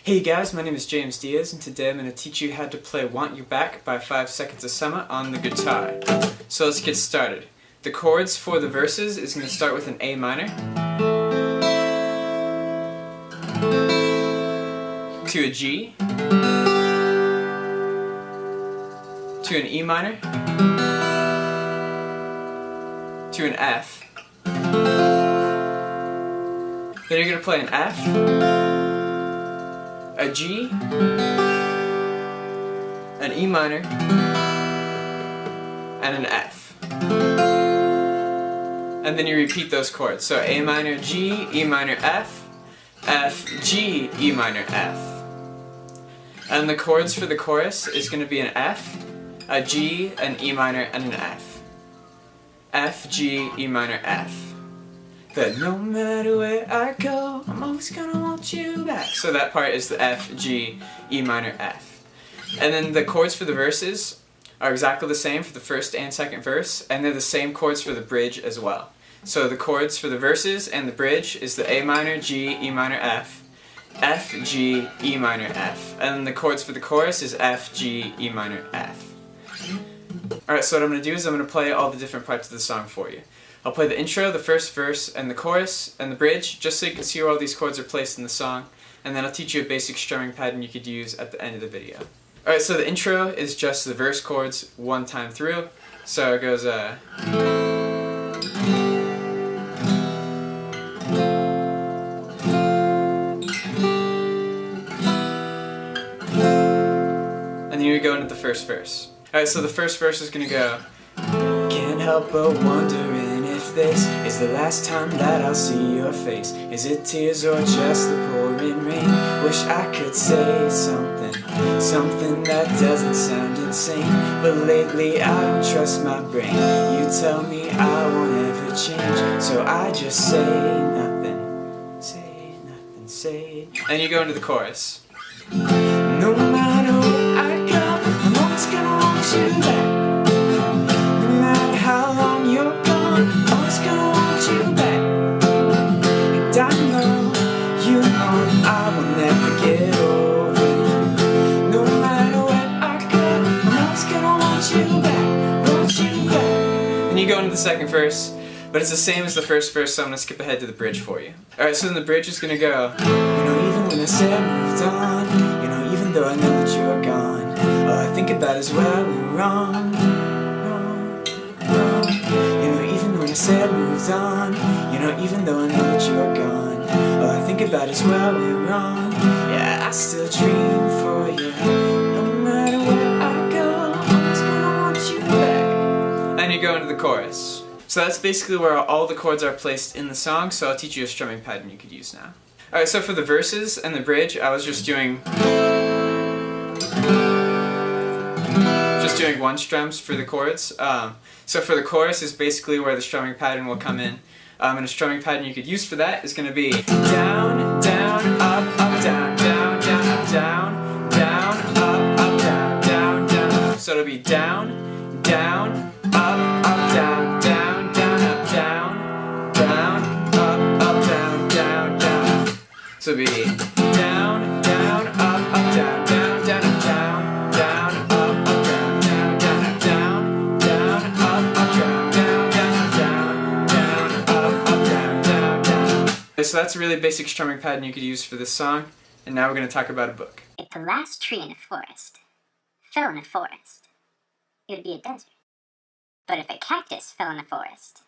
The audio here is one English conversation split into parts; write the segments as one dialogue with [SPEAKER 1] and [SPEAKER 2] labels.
[SPEAKER 1] Hey guys, my name is James Diaz, and today I'm going to teach you how to play Want You Back by 5 Seconds of Summer on the guitar. So let's get started. The chords for the verses is going to start with an A minor, to a G, to an E minor, to an F. Then you're going to play an F, a G, an E minor, and an F. And then you repeat those chords. So A minor, G, E minor, F, F, G, E minor, F. And the chords for the chorus is going to be an F, a G, an E minor, and an F. F, G, E minor, F. That no matter where I go, I'm always gonna want you back. So that part is the F, G, E minor, F. And then the chords for the verses are exactly the same for the first and second verse, and they're the same chords for the bridge as well. So the chords for the verses and the bridge is the A minor, G, E minor, F, F, G, E minor, F. And then the chords for the chorus is F, G, E minor, F. Alright, so what I'm going to do is I'm going to play all the different parts of the song for you. I'll play the intro, the first verse, and the chorus, and the bridge, just so you can see where all these chords are placed in the song, and then I'll teach you a basic strumming pattern you could use at the end of the video. Alright, so the intro is just the verse chords one time through, so it goes and then you go into the first verse. Alright, so the first verse is going to go, can't help but wondering if this is the last time that I'll see your face. Is it tears or just the pouring rain? Wish I could say something that doesn't sound insane, but lately I don't trust my brain. You tell me I won't ever change, so I just say nothing. And you go into the chorus. No matter where I go, I'm always gonna want you back. No matter how long you're gone, I'm always gonna want you back. And I know, you know, I will never get over you. No matter where I go, I'm always gonna want you back. And you go into the second verse, but it's the same as the first verse, so I'm gonna skip ahead to the bridge for you. Alright, so then the bridge is gonna go, you know, even when I said I moved on, you know, even though I know that you are gone, all I think about is where we were wrong. You know, even when I said I moved on, you know, even though I know that you are gone, all I think about is where we were wrong. Yeah, I still dream for you. No matter where I go, I'm always gonna want you back. And you go into the chorus. So that's basically where all the chords are placed in the song, so I'll teach you a strumming pattern you could use now. Alright, so for the verses and the bridge, I was just doing one strums for the chords. So for the chorus is basically where the strumming pattern will come in. And a strumming pattern you could use for that is going to be down, down, up, up, down, down, down, up, down, down, up, up, down, down, down. So it'll be down, down, up, up, down, down, down, up, down, down, up, up, down, down, down. So it'll be down, down, up, up, down, down, down, up, down, down, up, up, down, down, down, up, down, down, up, up, down, down, down, up, down, down, up, up, down, down, down. So that's a really basic strumming pattern you could use for this song, and now we're going to talk about a book.
[SPEAKER 2] If the last tree in a forest fell in a forest, it would be a desert. But if a cactus fell in a forest,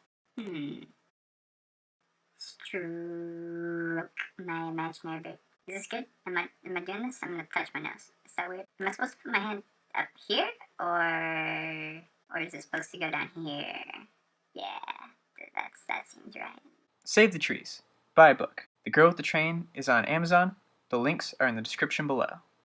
[SPEAKER 2] stroke my imaginary bit. Is this good? Am I doing this? I'm gonna touch my nose. Is that weird? Am I supposed to put my hand up here, or is it supposed to go down here? Yeah, that seems right.
[SPEAKER 1] Save the Trees. Buy a book. The Girl with the Train is on Amazon. The links are in the description below.